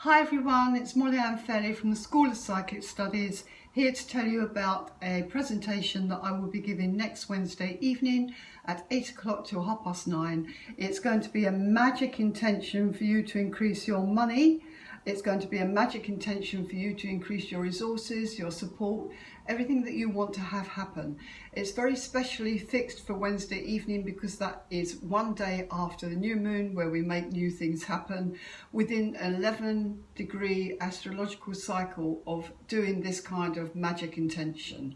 Hi everyone, it's Molly Ann Fairley from the School of Psychic Studies, here to tell you about a presentation that I will be giving next Wednesday evening at 8 o'clock till 9:30. It's going to be a magic intention for you to increase your money. It's going to be a magic intention for you to increase your resources, your support, everything that you want to have happen. It's very specially fixed for Wednesday evening because that is one day after the new moon where we make new things happen within an 11-degree astrological cycle of doing this kind of magic intention.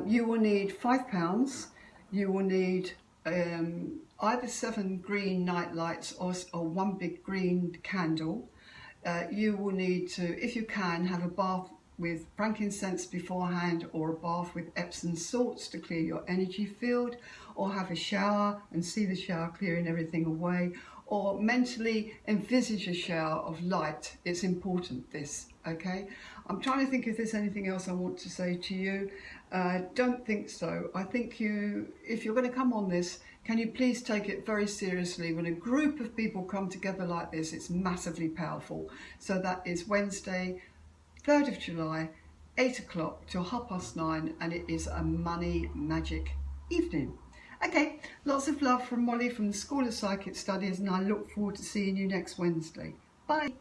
You will need £5. You will need either 7 green night lights or one big green candle. You will need to, if you can, have a bath with frankincense beforehand, or a bath with Epsom salts to clear your energy field, or have a shower and see the shower clearing everything away, or mentally envisage a shower of light. It's important, this, okay? I'm trying to think if there's anything else I want to say to you. Don't think so. I think if you're going to come on this, can you please take it very seriously? When a group of people come together like this, it's massively powerful. So that is Wednesday, 3rd of July, 8 o'clock till 9:30, and it is a money magic evening. Okay, lots of love from Molly from the School of Psychic Studies, and I look forward to seeing you next Wednesday. Bye.